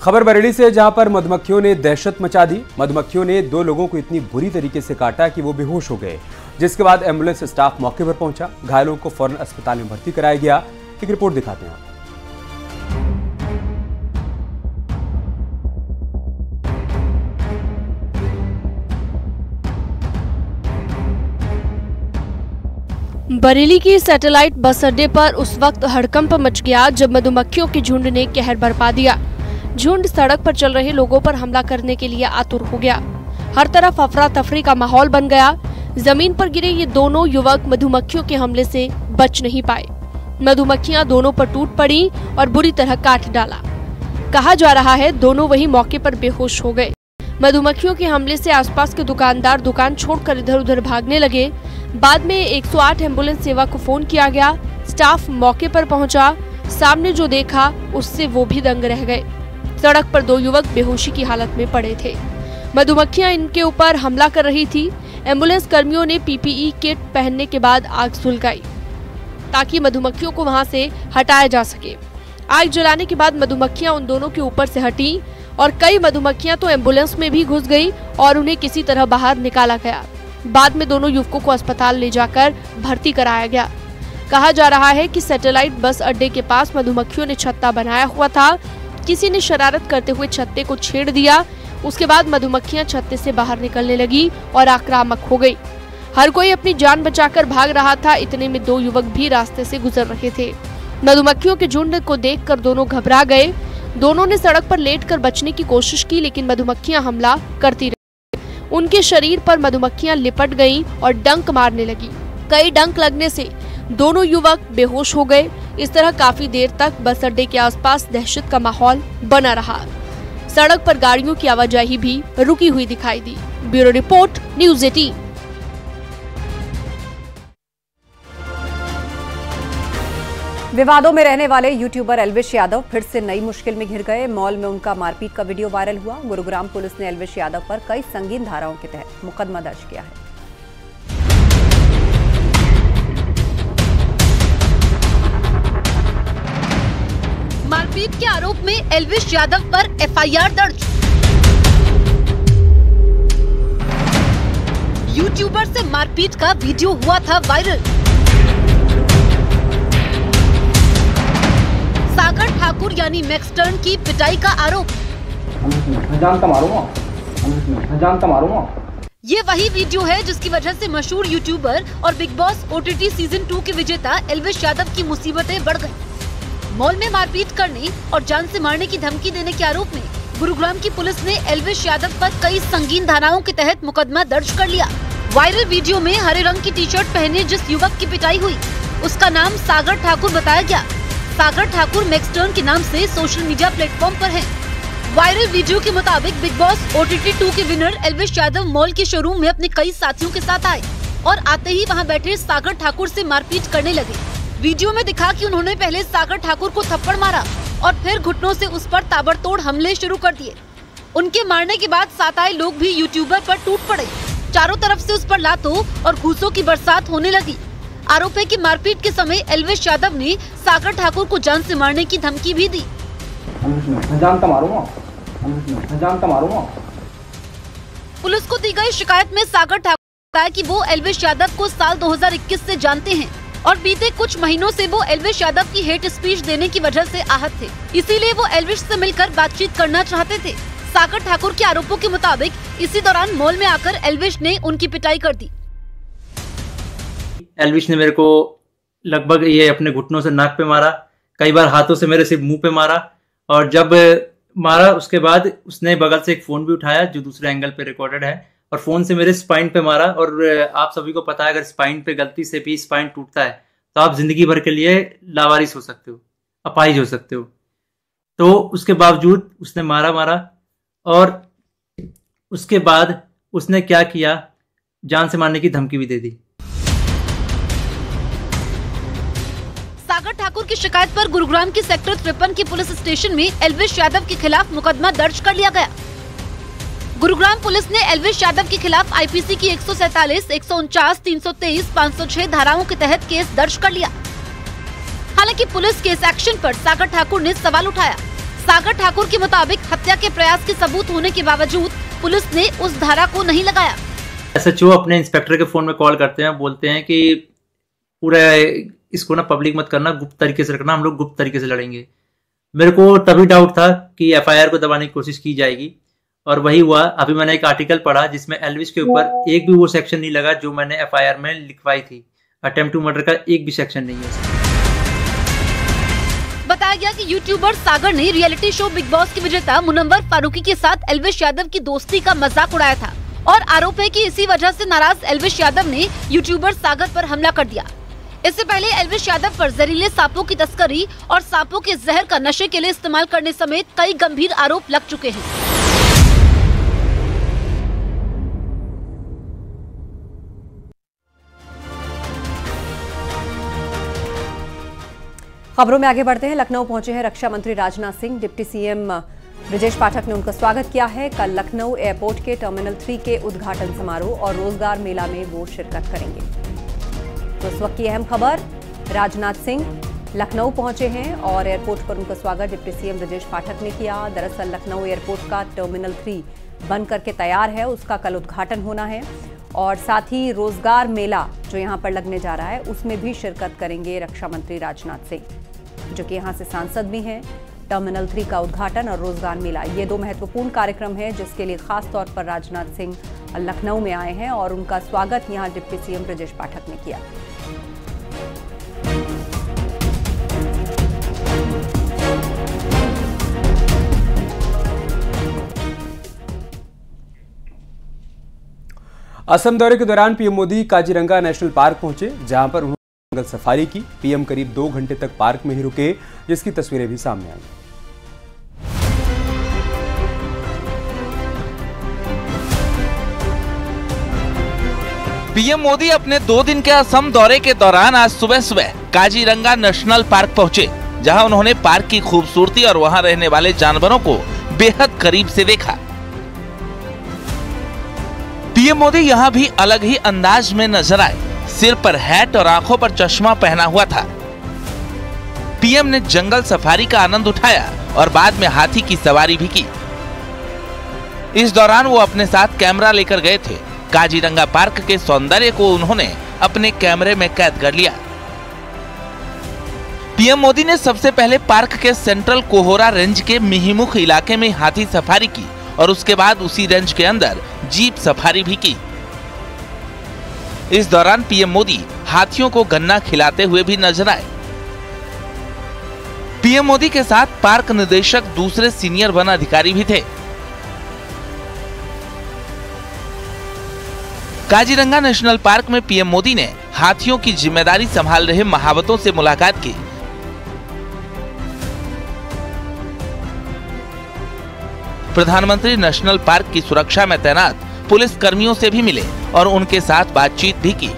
खबर बरेली से, जहां पर मधुमक्खियों ने दहशत मचा दी। मधुमक्खियों ने 2 लोगों को इतनी बुरी तरीके से काटा कि वो बेहोश हो गए, जिसके बाद एम्बुलेंस स्टाफ मौके पर पहुंचा। घायलों को फौरन अस्पताल में भर्ती कराया गया। एक रिपोर्ट दिखाते हैं। बरेली की सैटेलाइट बस अड्डे पर उस वक्त हड़कंप मच गया जब मधुमक्खियों के झुंड ने कहर बरपा दिया। झुंड सड़क पर चल रहे लोगों पर हमला करने के लिए आतुर हो गया। हर तरफ अफरा तफरी का माहौल बन गया। जमीन पर गिरे ये दोनों युवक मधुमक्खियों के हमले से बच नहीं पाए। मधुमक्खियां दोनों पर टूट पड़ी और बुरी तरह काट डाला। कहा जा रहा है दोनों वही मौके पर बेहोश हो गए। मधुमक्खियों के हमले से आसपास के दुकानदार दुकान छोड़कर इधर उधर भागने लगे। बाद में 108 एम्बुलेंस सेवा को फोन किया गया। स्टाफ मौके पर पहुंचा। सामने जो देखा उससे वो भी दंग रह गए। सड़क पर 2 युवक बेहोशी की हालत में पड़े थे। मधुमक्खियां इनके ऊपर हमला कर रही थी। एम्बुलेंस कर्मियों ने पीपीई किट पहनने के बाद आग सुलगाई ताकि मधुमक्खियों को वहां से हटाया जा सके। आग जलाने के बाद मधुमक्खियां उन दोनों के ऊपर से हटी और कई मधुमक्खियां तो एम्बुलेंस में भी घुस गई और उन्हें किसी तरह बाहर निकाला गया। बाद में दोनों युवकों को अस्पताल ले जाकर भर्ती कराया गया। कहा जा रहा है कि सैटेलाइट बस अड्डे के पास मधुमक्खियों ने छत्ता बनाया हुआ था। किसी ने शरारत करते हुए छत्ते को छेड़ दिया। उसके बाद मधुमक्खियां छत्ते से बाहर निकलने लगी और आक्रामक हो गई। हर कोई अपनी जान बचाकर भाग रहा था। इतने में 2 युवक भी रास्ते से गुजर रहे थे। मधुमक्खियों के झुंड को देखकर दोनों घबरा गए। दोनों ने सड़क पर लेटकर बचने की कोशिश की, लेकिन मधुमक्खियां हमला करती रही। उनके शरीर पर मधुमक्खियां लिपट गईं और डंक मारने लगी। कई डंक लगने से दोनों युवक बेहोश हो गए। इस तरह काफी देर तक बस अड्डे के आसपास दहशत का माहौल बना रहा। सड़क पर गाड़ियों की आवाजाही भी रुकी हुई दिखाई दी। Bureau report, news 18। विवादों में रहने वाले यूट्यूबर एल्विश यादव फिर से नई मुश्किल में घिर गए। मॉल में उनका मारपीट का वीडियो वायरल हुआ। गुरुग्राम पुलिस ने एल्विश यादव पर कई संगीन धाराओं के तहत मुकदमा दर्ज किया है। मारपीट के आरोप में एल्विश यादव पर एफआईआर दर्ज। यूट्यूबर से मारपीट का वीडियो हुआ था वायरल। सागर ठाकुर यानी मैक्सटर्न की पिटाई का आरोप। जानता मारूंगा। ये वही वीडियो है जिसकी वजह से मशहूर यूट्यूबर और बिग बॉस ओटीटी सीजन 2 के विजेता एल्विश यादव की मुसीबतें बढ़ गयी। मॉल में मारपीट करने और जान से मारने की धमकी देने के आरोप में गुरुग्राम की पुलिस ने एल्विश यादव पर कई संगीन धाराओं के तहत मुकदमा दर्ज कर लिया। वायरल वीडियो में हरे रंग की टी-शर्ट पहने जिस युवक की पिटाई हुई उसका नाम सागर ठाकुर बताया गया। सागर ठाकुर मैक्सटर्न के नाम से सोशल मीडिया प्लेटफॉर्म पर है। वायरल वीडियो के मुताबिक बिग बॉस ओटीटी 2 के विनर एल्विश यादव मॉल के शोरूम में अपने कई साथियों के साथ आए और आते ही वहां बैठे सागर ठाकुर से मारपीट करने लगे। वीडियो में दिखा कि उन्होंने पहले सागर ठाकुर को थप्पड़ मारा और फिर घुटनों से उस पर ताबड़तोड़ हमले शुरू कर दिए। उनके मारने के बाद साथ आए लोग भी यूट्यूबर पर टूट पड़े। चारों तरफ से उस पर लातों और घूसों की बरसात होने लगी। आरोप है कि मारपीट के समय एल्विश यादव ने सागर ठाकुर को जान से मारने की धमकी भी दी। जानता मारूंगा। पुलिस को दी गई शिकायत में सागर ठाकुर ने कहा कि वो एल्विश यादव को साल 2021 से जानते हैं और बीते कुछ महीनों से वो एल्विश यादव की हेट स्पीच देने की वजह से आहत थे, इसीलिए वो एल्विश से मिलकर बातचीत करना चाहते थे। सागर ठाकुर के आरोपों के मुताबिक इसी दौरान मॉल में आकर एल्विश ने उनकी पिटाई कर दी। एल्विश ने मेरे को लगभग ये अपने घुटनों से नाक पे मारा, कई बार हाथों से मेरे सिर्फ मुंह पे मारा और जब मारा उसके बाद उसने बगल से एक फोन भी उठाया जो दूसरे एंगल पे रिकॉर्डेड है और फोन से मेरे स्पाइन पे मारा। और आप सभी को पता है अगर स्पाइन पे गलती से भी स्पाइन टूटता है तो आप जिंदगी भर के लिए लावारिस हो सकते हो, अपाहिज हो सकते हो। तो उसके बावजूद उसने मारा और उसके बाद उसने क्या किया, जान से मारने की धमकी भी दे दी। सागर ठाकुर की शिकायत पर गुरुग्राम की सेक्टर 53 की पुलिस स्टेशन में एल्विश यादव के खिलाफ मुकदमा दर्ज कर लिया गया। गुरुग्राम पुलिस ने एल्विश यादव के खिलाफ आईपीसी की 147, 149, 323, 506 धाराओं के तहत केस दर्ज कर लिया। हालांकि पुलिस के इस एक्शन पर सागर ठाकुर ने सवाल उठाया। सागर ठाकुर के मुताबिक हत्या के प्रयास के सबूत होने के बावजूद पुलिस ने उस धारा को नहीं लगाया। SHO अपने इंस्पेक्टर के फोन में कॉल करते हैं, बोलते हैं कि पूरा इसको ना पब्लिक मत करना, गुप्त तरीके से रखना, हम लोग गुप्त तरीके से लड़ेंगे। मेरे को तभी डाउट था कि FIR को दबाने की कोशिश की जाएगी, और वही हुआ। अभी मैंने एक आर्टिकल पढ़ा जिसमें एल्विश के ऊपर एक भी वो सेक्शन नहीं लगा जो मैंने FIR में लिखवाई थी। अटेम्प्ट टू मर्डर का एक भी सेक्शन नहीं है। बताया गया कि यूट्यूबर सागर ने रियलिटी शो बिग बॉस की विजेता मुनव्वर फारूकी के साथ एल्विश यादव की दोस्ती का मजाक उड़ाया था, और आरोप है कि इसी वजह से नाराज एल्विश यादव ने यूट्यूबर सागर पर हमला कर दिया। इससे पहले एल्विश यादव पर जहरीले सांपों की तस्करी और सांपों के जहर का नशे के लिए इस्तेमाल करने समेत कई गंभीर आरोप लग चुके हैं। खबरों में आगे बढ़ते हैं। लखनऊ पहुंचे हैं रक्षा मंत्री राजनाथ सिंह। डिप्टी CM ब्रजेश पाठक ने उनका स्वागत किया है। कल लखनऊ एयरपोर्ट के टर्मिनल 3 के उद्घाटन समारोह और रोजगार मेला में वो शिरकत करेंगे। तो इस वक्त की अहम खबर, राजनाथ सिंह लखनऊ पहुंचे हैं और एयरपोर्ट पर उनका स्वागत डिप्टी CM ब्रजेश पाठक ने किया। दरअसल लखनऊ एयरपोर्ट का टर्मिनल 3 बन करके तैयार है, उसका कल उद्घाटन होना है, और साथ ही रोजगार मेला जो यहां पर लगने जा रहा है उसमें भी शिरकत करेंगे रक्षा मंत्री राजनाथ सिंह, जो कि यहां से सांसद भी हैं। टर्मिनल 3 का उद्घाटन और रोजगार मेला, ये दो महत्वपूर्ण कार्यक्रम है जिसके लिए खास तौर पर राजनाथ सिंह लखनऊ में आए हैं और उनका स्वागत यहां डिप्टी CM ब्रजेश पाठक ने किया। असम दौरे के दौरान PM Modi Kaziranga national park पहुंचे, जहां पर उन्होंने जंगल सफारी की। पीएम करीब 2 घंटे तक पार्क में ही रुके, जिसकी तस्वीरें भी सामने आई। पीएम मोदी अपने 2 दिन के असम दौरे के दौरान आज सुबह सुबह काजीरंगा नेशनल पार्क पहुंचे, जहां उन्होंने पार्क की खूबसूरती और वहां रहने वाले जानवरों को बेहद करीब से देखा। पीएम मोदी यहां भी अलग ही अंदाज में नजर आए। सिर पर हैट और आंखों पर चश्मा पहना हुआ था। पीएम ने जंगल सफारी का आनंद उठाया और बाद में हाथी की सवारी भी की। इस दौरान वो अपने साथ कैमरा लेकर गए थे। काजीरंगा पार्क के सौंदर्य को उन्होंने अपने कैमरे में कैद कर लिया। पीएम मोदी ने सबसे पहले पार्क के सेंट्रल कोहोरा रेंज के मिहीमुख इलाके में हाथी सफारी की और उसके बाद उसी रेंज के अंदर जीप सफारी भी की। इस दौरान पीएम मोदी हाथियों को गन्ना खिलाते हुए भी नजर आए। पीएम मोदी के साथ पार्क निदेशक दूसरे सीनियर वन अधिकारी भी थे। काजीरंगा नेशनल पार्क में पीएम मोदी ने हाथियों की जिम्मेदारी संभाल रहे महावतों से मुलाकात की। प्रधानमंत्री नेशनल पार्क की सुरक्षा में तैनात पुलिस कर्मियों से भी मिले और उनके साथ बातचीत भी की।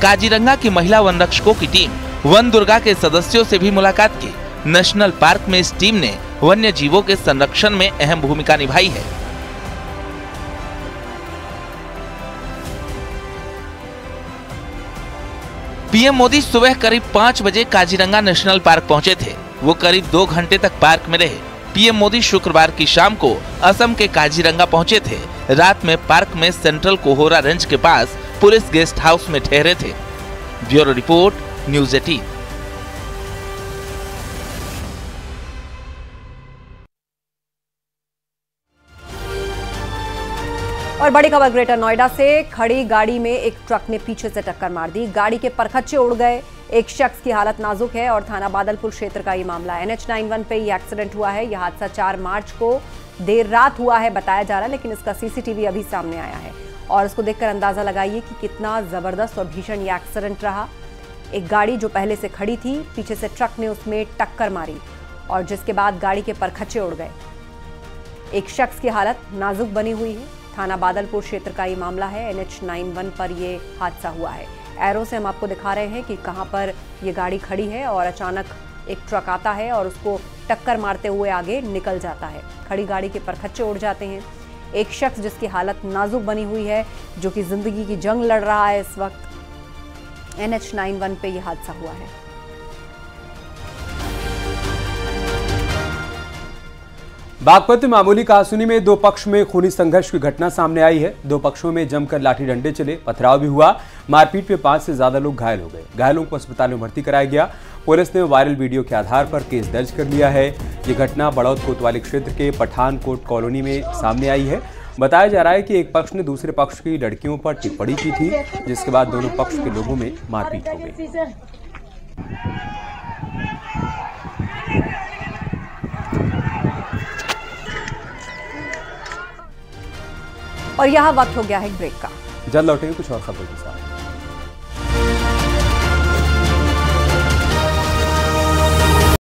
काजीरंगा की महिला वन रक्षकों की टीम वन दुर्गा के सदस्यों से भी मुलाकात की। नेशनल पार्क में इस टीम ने वन्य जीवों के संरक्षण में अहम भूमिका निभाई है। पीएम मोदी सुबह करीब 5 बजे काजीरंगा नेशनल पार्क पहुंचे थे। वो करीब 2 घंटे तक पार्क में रहे। पीएम मोदी शुक्रवार की शाम को असम के काजीरंगा पहुंचे थे। रात में पार्क में सेंट्रल कोहोरा रेंज के पास पुलिस गेस्ट हाउस में ठहरे थे। Bureau report, news 18। और बड़ी खबर ग्रेटर नोएडा से, खड़ी गाड़ी में एक ट्रक ने पीछे से टक्कर मार दी। गाड़ी के परखच्चे उड़ गए। एक शख्स की हालत नाजुक है और थाना बादलपुर क्षेत्र का ये मामला है। NH91 पे ये एक्सीडेंट हुआ है। यह हादसा 4 मार्च को देर रात हुआ है बताया जा रहा है, लेकिन इसका CCTV अभी सामने आया है और इसको देखकर अंदाजा लगाइए कि कितना जबरदस्त और भीषण ये एक्सीडेंट रहा। एक गाड़ी जो पहले से खड़ी थी, पीछे से ट्रक ने उसमें टक्कर मारी और जिसके बाद गाड़ी के परखच्चे उड़ गए। एक शख्स की हालत नाजुक बनी हुई है। थाना बादलपुर क्षेत्र का ये मामला है। NH91 पर ये हादसा हुआ है। एरो से हम आपको दिखा रहे हैं कि कहां पर ये गाड़ी खड़ी है और अचानक एक ट्रक आता है और उसको टक्कर मारते हुए आगे निकल जाता है। खड़ी गाड़ी के परखच्चे उड़ जाते हैं। एक शख्स जिसकी हालत नाजुक बनी हुई है, जो कि जिंदगी की जंग लड़ रहा है इस वक्त, NH91 पे यह हादसा हुआ है। बागपत में मामूली कहासुनी में दो पक्ष में खूनी संघर्ष की घटना सामने आई है। दो पक्षों में जमकर लाठी डंडे चले, पथराव भी हुआ। मारपीट में 5 से ज्यादा लोग घायल हो गए। घायलों को अस्पताल में भर्ती कराया गया। पुलिस ने वायरल वीडियो के आधार पर केस दर्ज कर लिया है। ये घटना बड़ौद कोतवाली क्षेत्र के पठानकोट कॉलोनी में सामने आई है। बताया जा रहा है कि एक पक्ष ने दूसरे पक्ष की लड़कियों पर टिप्पणी की थी, जिसके बाद दोनों पक्ष के लोगों में मारपीट हो गई। और यहाँ वक्त हो गया है ब्रेक का। जल्द लौटेंगे कुछ और खबरों के साथ।